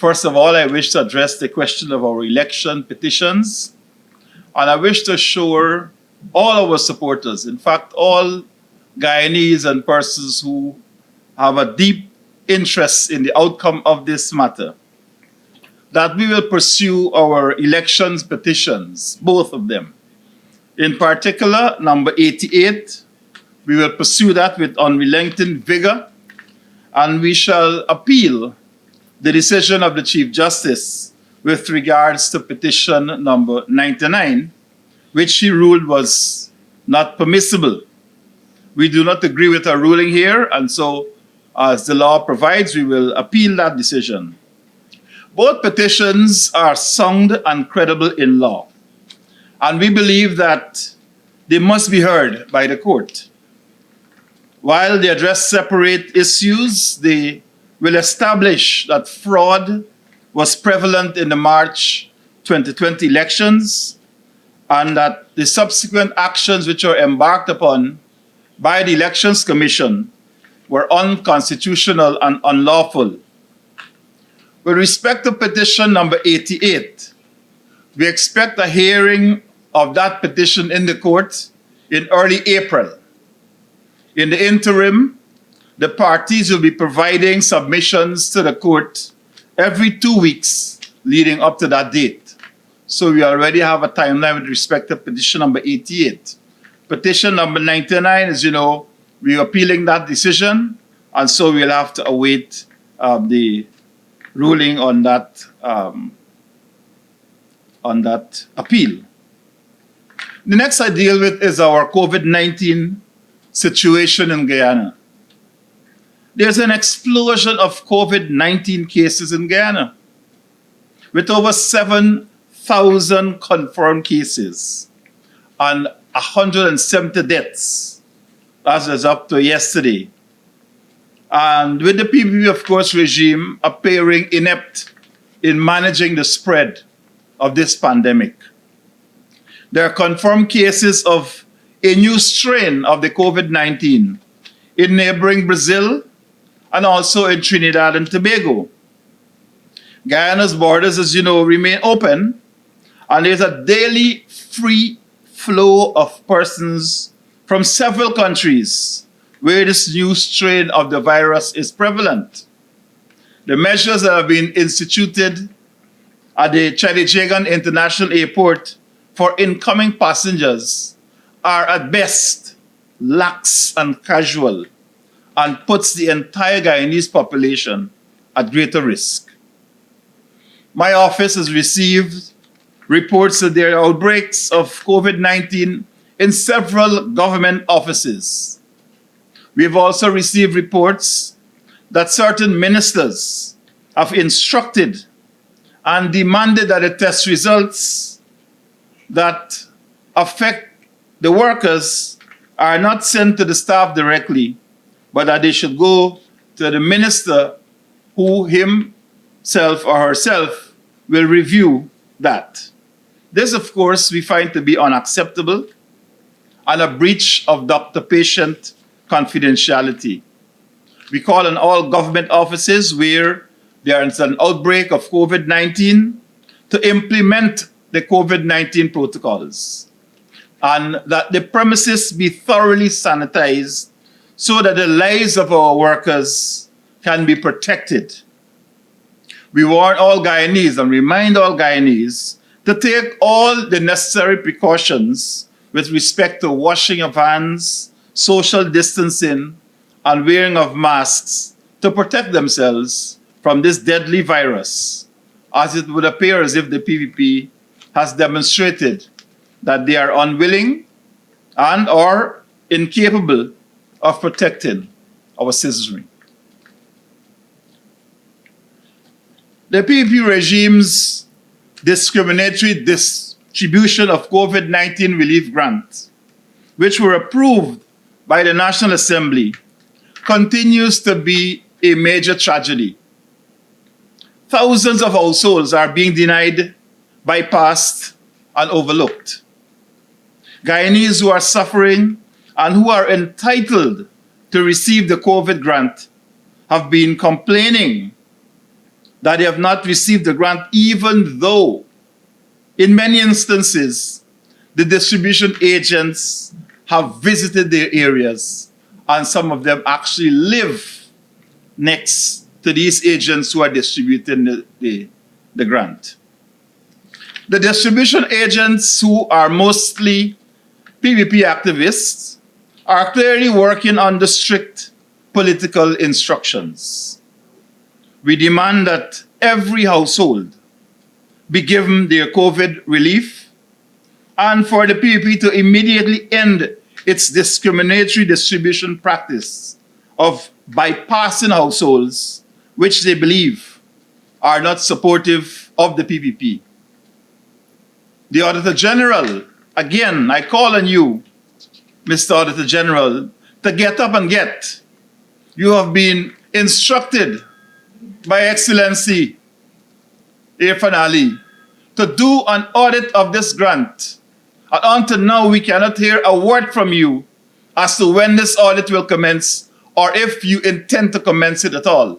First of all, I wish to address the question of our election petitions, and I wish to assure all our supporters, in fact, all Guyanese and persons who have a deep interest in the outcome of this matter, that we will pursue our elections petitions, both of them. In particular, number 88, we will pursue that with unrelenting vigor, and we shall appeal the decision of the Chief Justice with regards to petition number 99, which he ruled was not permissible. We do not agree with her ruling here, and so as the law provides, we will appeal that decision. Both petitions are sound and credible in law, and we believe that they must be heard by the court. While they address separate issues, they will establish that fraud was prevalent in the March 2020 elections and that the subsequent actions which were embarked upon by the Elections Commission were unconstitutional and unlawful. With respect to petition number 88, we expect a hearing of that petition in the court in early April. In the interim, the parties will be providing submissions to the court every 2 weeks leading up to that date. So we already have a timeline with respect to petition number 88. Petition number 99, as you know, we are appealing that decision, and so we'll have to await the ruling on that appeal. The next I deal with is our COVID-19 situation in Guyana. There's an explosion of COVID-19 cases in Guyana, with over 7,000 confirmed cases and 170 deaths, as is up to yesterday. And with the PPP, of course, regime appearing inept in managing the spread of this pandemic. There are confirmed cases of a new strain of the COVID-19 in neighboring Brazil and also in Trinidad and Tobago. Guyana's borders, as you know, remain open, and there's a daily free flow of persons from several countries where this new strain of the virus is prevalent. The measures that have been instituted at the 𝐭𝐡𝐞 International Airport for incoming passengers are at best lax and casual and puts the entire Guyanese population at greater risk. My office has received reports that there are outbreaks of COVID-19 in several government offices. We have also received reports that certain ministers have instructed and demanded that the test results that affect the workers are not sent to the staff directly, but that they should go to the minister who himself or herself will review that. This, of course, we find to be unacceptable and a breach of doctor-patient confidentiality. We call on all government offices where there is an outbreak of COVID-19 to implement the COVID-19 protocols, and that the premises be thoroughly sanitized so that the lives of our workers can be protected. We warn all Guyanese and remind all Guyanese to take all the necessary precautions with respect to washing of hands, social distancing, and wearing of masks to protect themselves from this deadly virus, as it would appear as if the PPP has demonstrated that they are unwilling and or incapable of protecting our citizenry. The PPP regime's discriminatory distribution of COVID-19 relief grants, which were approved by the National Assembly, continues to be a major tragedy. Thousands of households are being denied, bypassed, and overlooked. Guyanese who are suffering and who are entitled to receive the COVID grant have been complaining that they have not received the grant, even though in many instances the distribution agents have visited their areas and some of them actually live next to these agents who are distributing the grant. The distribution agents, who are mostly PPP activists, are clearly working under strict political instructions. We demand that every household be given their COVID relief and for the PPP to immediately end its discriminatory distribution practice of bypassing households which they believe are not supportive of the PPP. The Auditor General, again, I call on you, Mr. Auditor General, to get up and get. You have been instructed by Excellency Irfan Ali to do an audit of this grant. And until now, we cannot hear a word from you as to when this audit will commence or if you intend to commence it at all.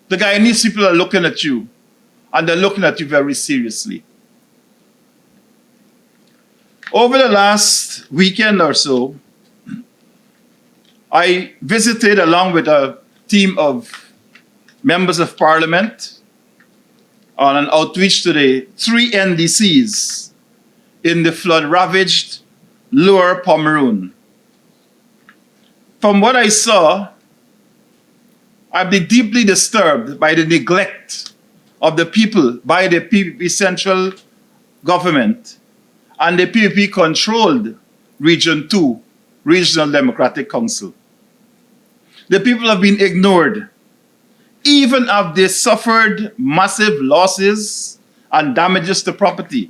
The Guyanese people are looking at you, and they're looking at you very seriously. Over the last weekend or so, I visited, along with a team of members of parliament, on an outreach to the 3 NDCs in the flood-ravaged Lower Pomeroon. From what I saw, I've been deeply disturbed by the neglect of the people by the PPP central government and the PPP-controlled Region 2, Regional Democratic Council. The people have been ignored, even if they suffered massive losses and damages to property,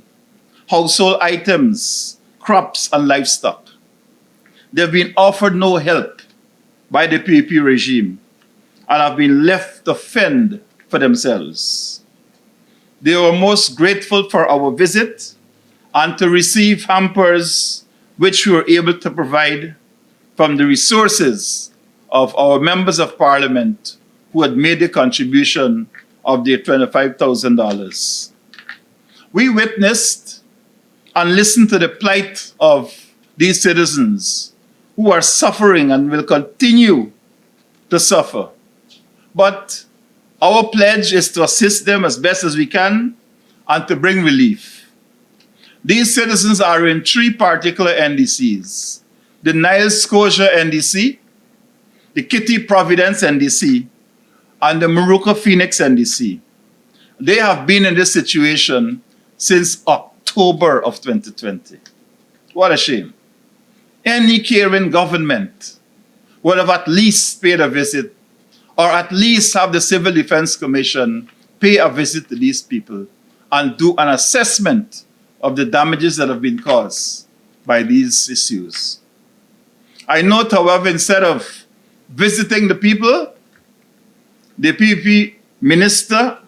household items, crops, and livestock. They've been offered no help by the PPP regime and have been left to fend for themselves. They were most grateful for our visit and to receive hampers which we were able to provide from the resources of our members of parliament who had made a contribution of their $25,000. We witnessed and listened to the plight of these citizens who are suffering and will continue to suffer. But our pledge is to assist them as best as we can and to bring relief. These citizens are in 3 particular NDCs: the Niles Scotia NDC, the Kitty Providence NDC, and the Maruka Phoenix NDC. They have been in this situation since October of 2020. What a shame. Any caring government would have at least paid a visit, or at least have the Civil Defense Commission pay a visit to these people and do an assessment of the damages that have been caused by these issues. I note, however, instead of visiting the people, the PPP Minister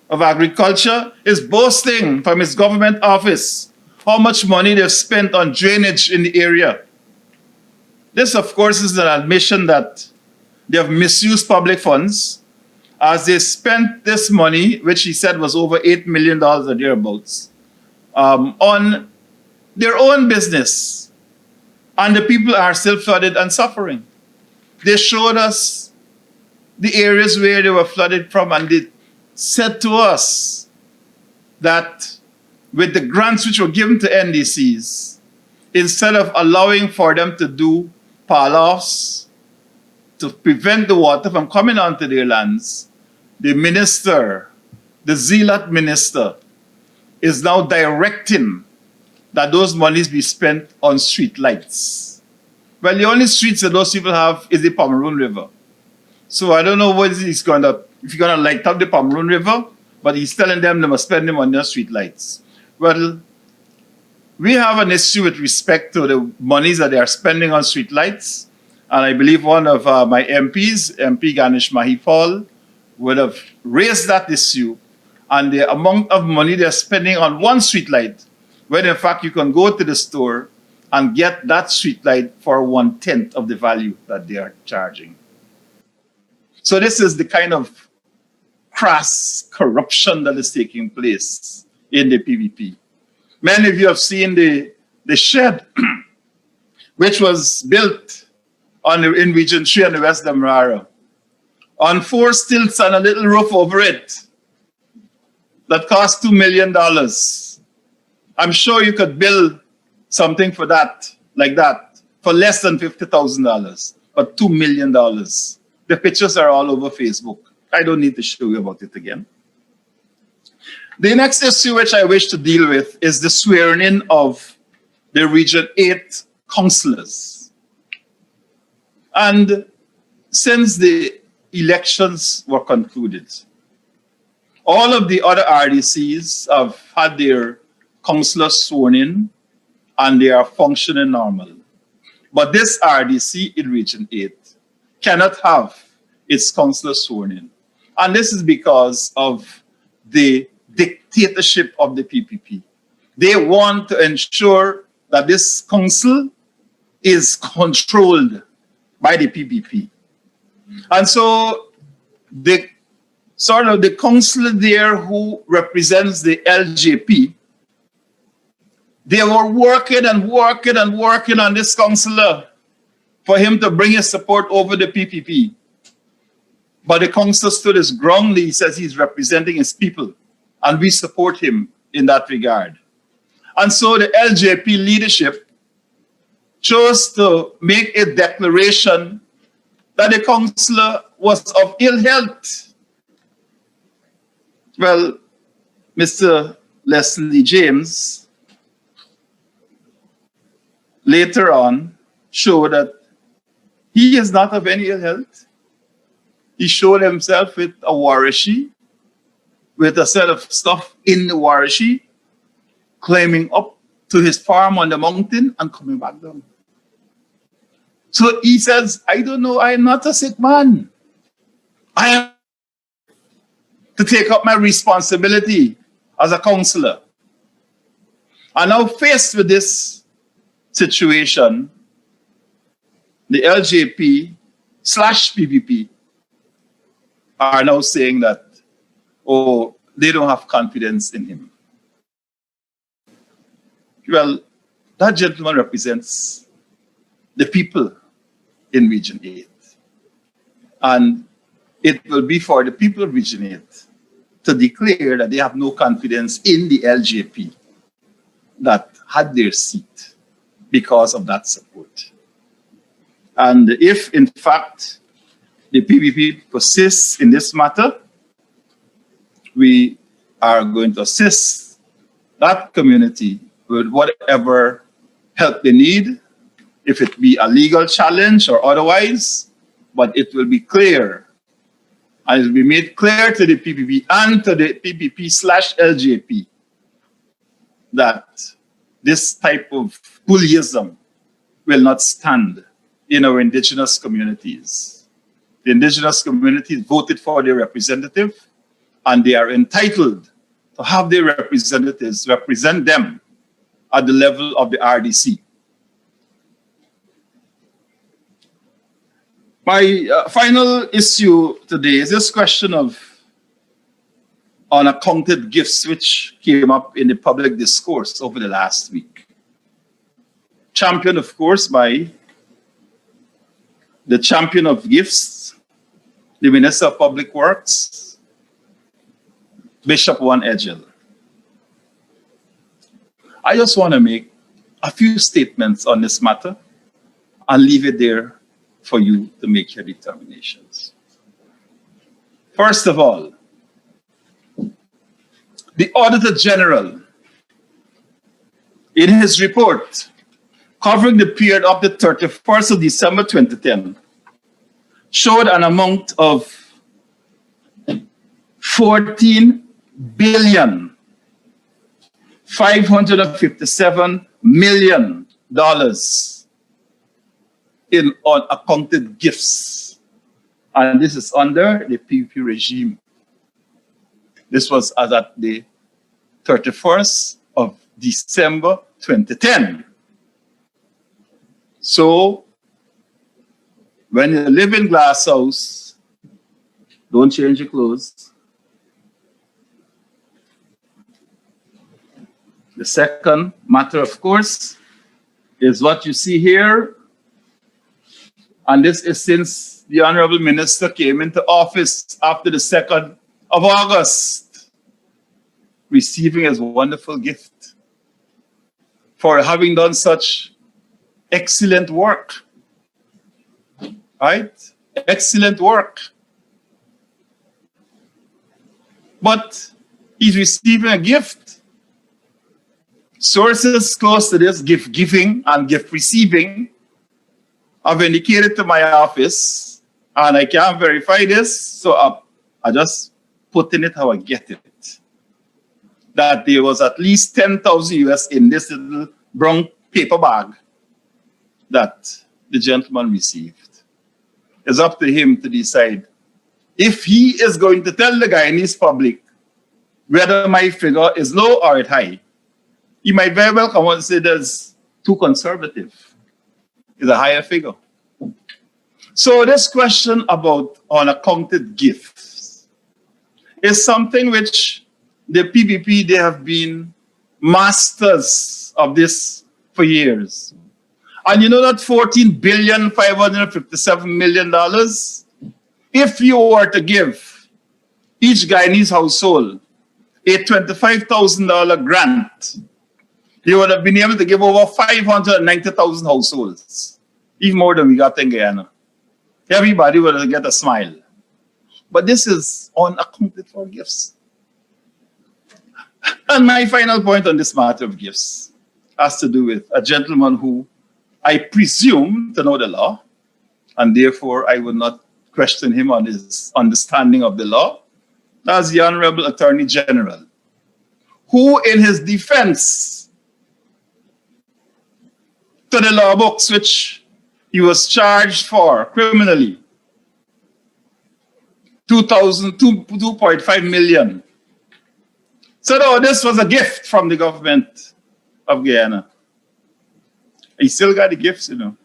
of Agriculture is boasting from his government office how much money they've spent on drainage in the area. This, of course, is an admission that they have misused public funds, as they spent this money, which he said was over $8 million or thereabouts, on their own business. And the people are still flooded and suffering. They showed us the areas where they were flooded from, and they said to us that with the grants which were given to NDCs, instead of allowing for them to do pile-offs to prevent the water from coming onto their lands, the minister, the zealot minister, is now directing that those monies be spent on street lights. Well, the only streets that those people have is the Pomeroon River. So I don't know what if he's going to light up the Pomeroon River, but he's telling them they must spend them on their street lights. Well, we have an issue with respect to the monies that they are spending on street lights. And I believe one of my MPs, MP Ganesh Mahipal, would have raised that issue, and the amount of money they're spending on one street light, when in fact you can go to the store and get that street light for 1/10 of the value that they are charging. So this is the kind of crass corruption that is taking place in the PPP. Many of you have seen the shed, which was built in Region 3 on the West Demerara, on 4 stilts and a little roof over it, that cost $2 million. I'm sure you could build something for that, like that, for less than $50,000, but $2 million. The pictures are all over Facebook. I don't need to show you about it again. The next issue which I wish to deal with is the swearing in of the Region 8 councillors. And since the elections were concluded, all of the other RDCs have had their councillors sworn in and they are functioning normal. But this RDC in Region 8 cannot have its councillors sworn in. And this is because of the dictatorship of the PPP. They want to ensure that this council is controlled by the PPP. And so the councillor there who represents the LJP, they were working and working and working on this councillor for him to bring his support over the PPP. But the councillor stood his ground. He says he's representing his people, and we support him in that regard. And so the LJP leadership chose to make a declaration that the councillor was of ill health. Well, Mr. Leslie James later on showed that he is not of any ill health. He showed himself with a warashi, with a set of stuff in the warashi, climbing up to his farm on the mountain and coming back down. So he says, I don't know, I am not a sick man. I am to take up my responsibility as a councillor. And now faced with this situation, the LJP/PPP are now saying that, oh, they don't have confidence in him. Well, that gentleman represents the people in Region 8. And it will be for the people of Region 8 to declare that they have no confidence in the LJP that had their seat because of that support. And if, in fact, the PPP persists in this matter, we are going to assist that community with whatever help they need, if it be a legal challenge or otherwise, but it will be clear, and it will be made clear to the PPP and to the PPP/LJP that this type of bullyism will not stand in our indigenous communities. The indigenous communities voted for their representative, and they are entitled to have their representatives represent them at the level of the RDC. My final issue today is this question of unaccounted gifts, which came up in the public discourse over the last week. Championed, of course, by the champion of gifts, the Minister of Public Works, Bishop Juan Ejel. I just want to make a few statements on this matter and leave it there for you to make your determinations. First of all, the Auditor General, in his report covering the period of the 31st of December 2010, showed an amount of $14,557,000,000 in unaccounted gifts. And this is under the PPP regime. This was as at the 31st of December 2010. So, when you live in glass house, don't change your clothes. The second matter, of course, is what you see here. And this is since the Honorable Minister came into office after the 2nd of August, receiving his wonderful gift for having done such excellent work. Right? Excellent work. But he's receiving a gift. Sources close to this gift giving and gift receiving have indicated to my office, and I can't verify this, so I just put in it how I get it, that there was at least 10,000 US in this little brown paper bag that the gentleman received. It's up to him to decide if he is going to tell the Guyanese public whether my figure is low or it's high. He might very well come out and say that's too conservative. It's a higher figure. So this question about unaccounted gifts is something which the PPP, they have been masters of this for years. And you know that $14,557,000,000, if you were to give each Guyanese household a $25,000 grant, you would have been able to give over 590,000 households, even more than we got in Guyana. Everybody would get a smile. But this is unaccounted for gifts. And my final point on this matter of gifts has to do with a gentleman who I presume to know the law, and therefore I would not question him on his understanding of the law. That's the Honorable Attorney General, who in his defense to the law books, which he was charged for criminally, 2.5 million. So no, this was a gift from the government of Guyana. He still got the gifts, you know.